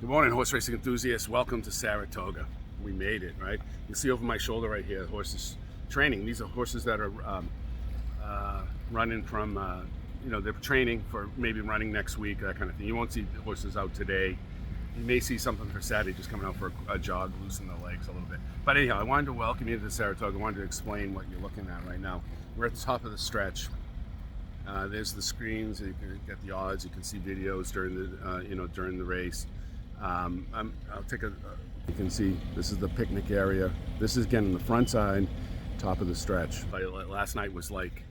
Good morning, horse racing enthusiasts. Welcome to Saratoga. We made it, right? You see over my shoulder right here, horses training. These are horses that are running from, they're training for maybe running next week, that kind of thing. You won't see horses out today. You may see something for Saturday, just coming out for a jog, loosen the legs a little bit. But anyhow, I wanted to welcome you to Saratoga. I wanted to explain what you're looking at right now. We're at the top of the stretch. There's the screens. You can get the odds. You can see videos during the, during the race. I'll take you can see this is the picnic area. This is again on the front side, top of the stretch. Last night was like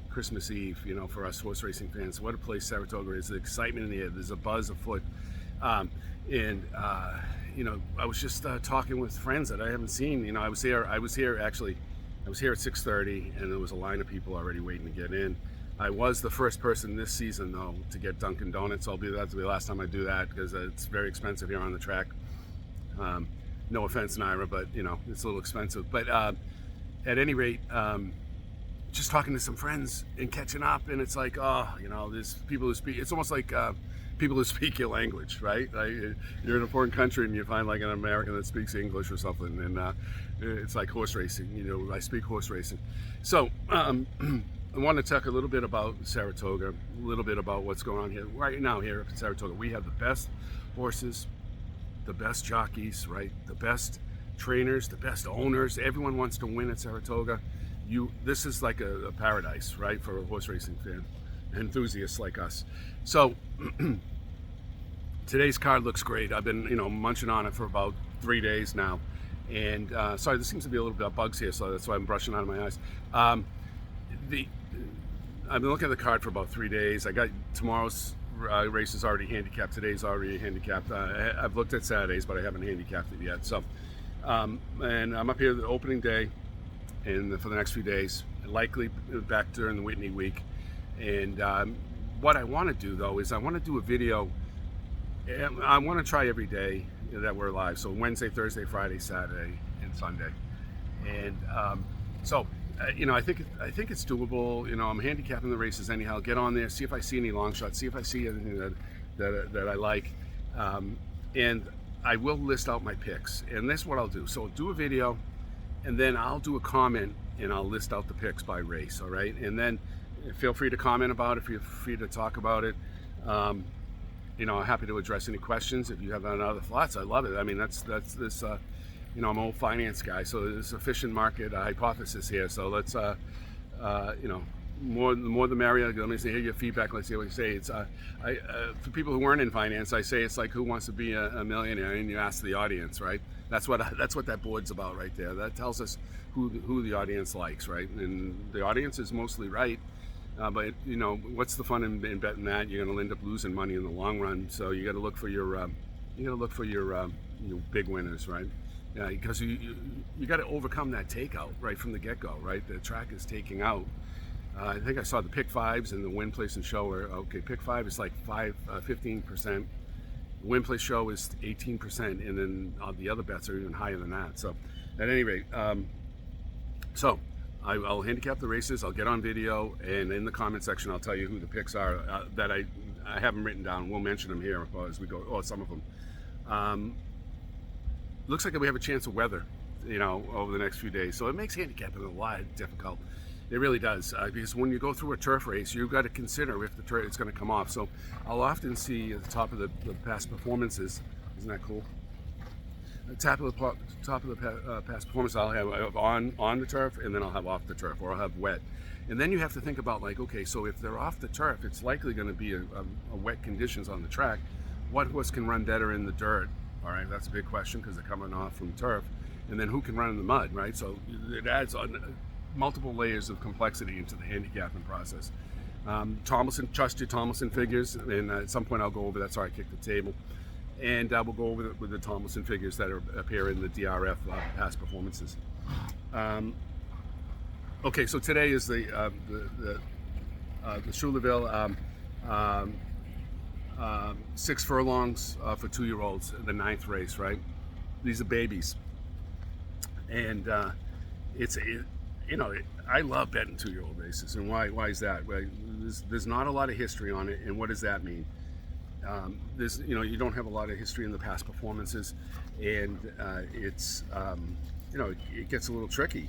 Christmas Eve, for us horse racing fans. What a place Saratoga is. The excitement in the air. There's a buzz afoot. I was just talking with friends that I haven't seen. I was here at 6:30, and there was a line of people already waiting to get in. I was the first person this season, though, to get Dunkin' Donuts. That'll be the last time I do that because it's very expensive here on the track. No offense, Naira, but it's a little expensive. But at any rate, just talking to some friends and catching up, and it's like, there's people who speak. It's almost like people who speak your language, right? Like, you're in a foreign country and you find like an American that speaks English or something, and it's like horse racing. I speak horse racing, so. I want to talk a little bit about Saratoga, a little bit about what's going on here. Right now here at Saratoga, we have the best horses, the best jockeys, right? The best trainers, the best owners. Everyone wants to win at Saratoga. This is like a paradise, right, for a horse racing fan, enthusiasts like us. So today's card looks great. I've been, munching on it for about 3 days now. And sorry, there seems to be a little bit of bugs here, so that's why I'm brushing out of my eyes. I've been looking at the card for about 3 days. I got tomorrow's race is already handicapped. Today's already handicapped. I've looked at Saturdays, but I haven't handicapped it yet. So, and I'm up here the opening day, and for the next few days, likely back during the Whitney week. And what I want to do though is I want to do a video. I want to try every day that we're live. So Wednesday, Thursday, Friday, Saturday, and Sunday. And I think it's doable. I'm handicapping the races anyhow. Get on there, see if I see any long shots, see if I see anything that I like, and I will list out my picks. And that's what I'll do. So I'll do a video, and then I'll do a comment, and I'll list out the picks by race. All right, and then feel free to comment about it. Feel free to talk about it. I'm happy to address any questions if you have any other thoughts. I love it. I mean, that's this. I'm an old finance guy, so there's a efficient market hypothesis here. So let's, more the merrier. Let me hear your feedback. Let's hear what you say. It's for people who weren't in finance, I say it's like who wants to be a millionaire, and you ask the audience, right? That's what that board's about right there. That tells us who the audience likes, right? And the audience is mostly right. But what's the fun in betting that you're going to end up losing money in the long run? So you got to look for your big winners, right? Yeah, because you got to overcome that takeout right from the get-go, right? The track is taking out. I think I saw the pick fives and the win, place, and show are okay. Pick five is like 15%. Win, place, show is 18%, and then the other bets are even higher than that. So, at any rate, I'll handicap the races. I'll get on video, and in the comment section, I'll tell you who the picks are that I have them written down. We'll mention them here as we go. Oh, some of them. Looks like we have a chance of weather, over the next few days. So it makes handicapping a lot difficult. It really does, because when you go through a turf race, you've got to consider if the turf is going to come off. So I'll often see at the top of the past performances. Isn't that cool? At the top of the past performance, I'll have on the turf, and then I'll have off the turf, or I'll have wet. And then you have to think about okay, so if they're off the turf, it's likely going to be a wet conditions on the track. What horse can run better in the dirt? All right, that's a big question because they're coming off from turf. And then who can run in the mud, right? So it adds on multiple layers of complexity into the handicapping process. Trust your Tomlinson figures, and at some point I'll go over that. Sorry, I kicked the table. And we'll go over with the Tomlinson figures that appear in the DRF past performances. Okay, so today is the Schuylerville 6 furlongs for 2-year-olds, the 9th race, right? These are babies, and I love betting 2-year-old races. And why is that? Well, there's not a lot of history on it, and what does that mean? There's, you don't have a lot of history in the past performances, and it's, it gets a little tricky.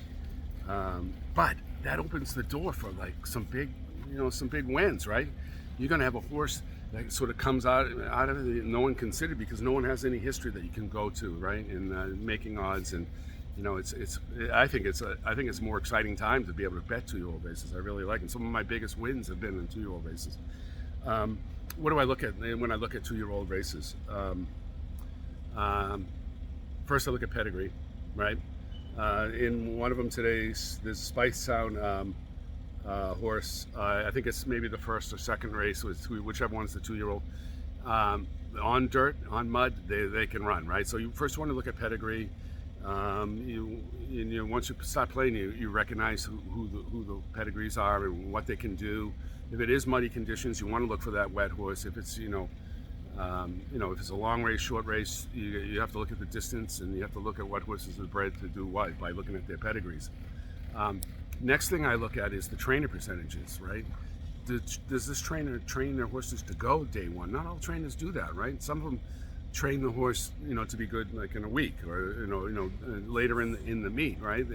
But that opens the door for like some big wins, right? You're going to have a horse that sort of comes out of it, no one considered, because no one has any history that you can go to, right? In making odds, and I think it's a more exciting time to be able to bet 2-year-old races. I really like it. Some of my biggest wins have been in 2-year-old races. What do I look at when I look at 2-year-old races? First, I look at pedigree, right? In one of them today's, this Spice Sound horse. I think it's maybe the first or second race, whichever one's the 2-year-old. On dirt, on mud, they can run, right? So you first want to look at pedigree. Once you start playing, you recognize who the pedigrees are and what they can do. If it is muddy conditions, you want to look for that wet horse. If it's if it's a long race, short race, you have to look at the distance, and you have to look at what horses are bred to do what by looking at their pedigrees. Next thing I look at is the trainer percentages, right? Does this trainer train their horses to go day one? Not all trainers do that, right? Some of them train the horse, to be good like in a week, or later in the meet, right?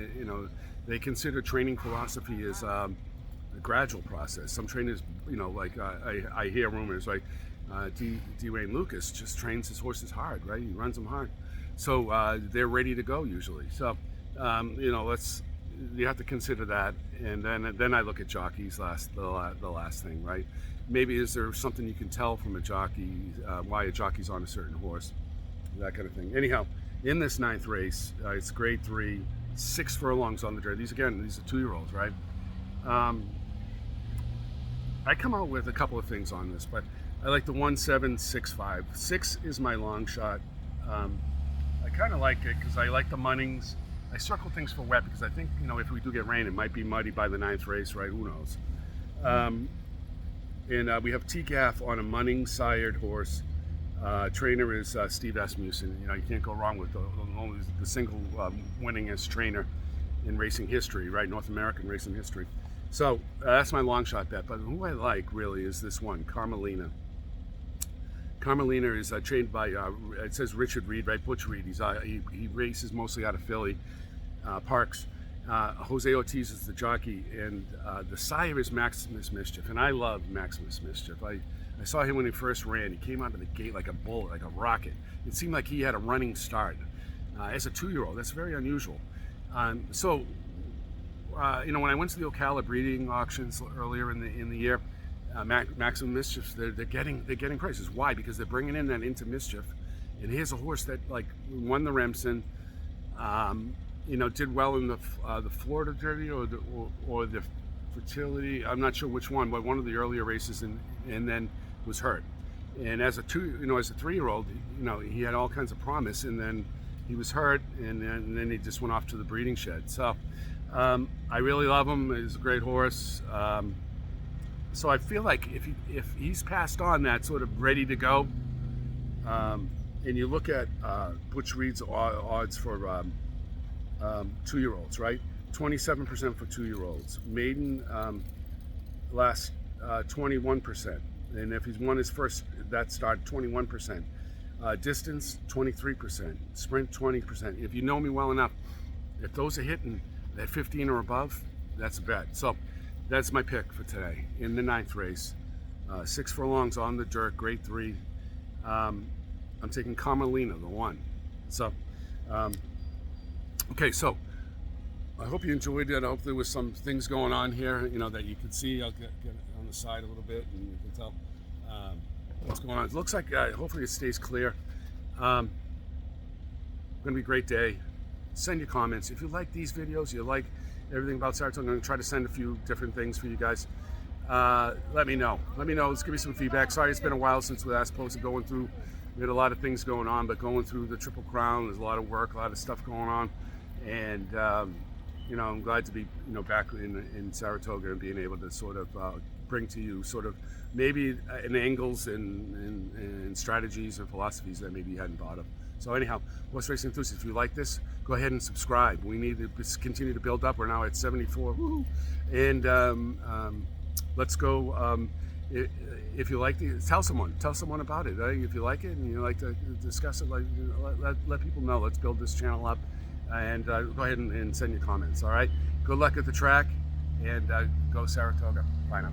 They consider training philosophy as a gradual process. Some trainers, like I hear rumors like D. Wayne Lucas just trains his horses hard, right? He runs them hard, so they're ready to go usually. So you have to consider that, and then I look at jockeys the last thing, right? Maybe is there something you can tell from a jockey, why a jockey's on a certain horse, that kind of thing. Anyhow, in this 9th race, it's grade 3, 6 furlongs on the dirt. These are 2-year-olds, right? I come out with a couple of things on this, but I like the 1-7-6-5. 6 is my long shot. I kind of like it because I like the munnings. I circle things for wet because I think, if we do get rain, it might be muddy by the 9th race, right? Who knows? And we have T-Gaff on a munning sired horse. Trainer is Steve Asmussen. You can't go wrong with the single winningest trainer in racing history, right? North American racing history. So that's my long shot bet. But who I like really is this one, Carmelina. Carmelina is trained by, it says Richard Reed, right? Butch Reed. He races mostly out of Philly Parks. Jose Ortiz is the jockey, and the sire is Maximus Mischief, and I love Maximus Mischief. I saw him when he first ran. He came out of the gate like a bullet, like a rocket. It seemed like he had a running start. As a 2-year-old, that's very unusual. When I went to the Ocala breeding auctions earlier in the year, Maximum Mischief, they're getting prices. Why? Because they're bringing in that Into Mischief, and here's a horse that won the Remsen, did well in the Florida Derby or the Fertility. I'm not sure which one, but one of the earlier races, and then was hurt. And as a 3-year-old, he had all kinds of promise, and then he was hurt, and then he just went off to the breeding shed. So I really love him. He's a great horse. So I feel like if he's passed on that sort of ready to go, and you look at Butch Reed's odds for 2-year-olds, right? 27% for 2-year-olds. Maiden last 21%, and if he's won his first that start, 21%. Distance 23%. Sprint 20%. If you know me well enough, if those are hitting at 15 or above, that's a bet. So that's my pick for today in the 9th race. 6 furlongs on the dirt, grade 3. I'm taking Carmelina, the 1. So, okay, so I hope you enjoyed it. I hope there was some things going on here, that you could see. I'll get on the side a little bit, and you can tell what's going on. It looks like, hopefully it stays clear. Going to be a great day. Send your comments. If you like these videos, you like everything about Saratoga, I'm going to try to send a few different things for you guys. Let me know. Let's give me some feedback. Sorry, it's been a while since we last posted. We had a lot of things going on, but going through the Triple Crown, there's a lot of work, a lot of stuff going on. And, I'm glad to be, back in Saratoga and being able to sort of bring to you sort of maybe in angles and strategies and philosophies that maybe you hadn't thought of. So anyhow, horse racing enthusiasts, if you like this, go ahead and subscribe. We need to continue to build up. We're now at 74. Woo-hoo. And let's go if you like it, tell someone about it. If you like it and you like to discuss it, like let people know. Let's build this channel up, and go ahead and send your comments. All right. Good luck at the track, and go Saratoga. Bye now.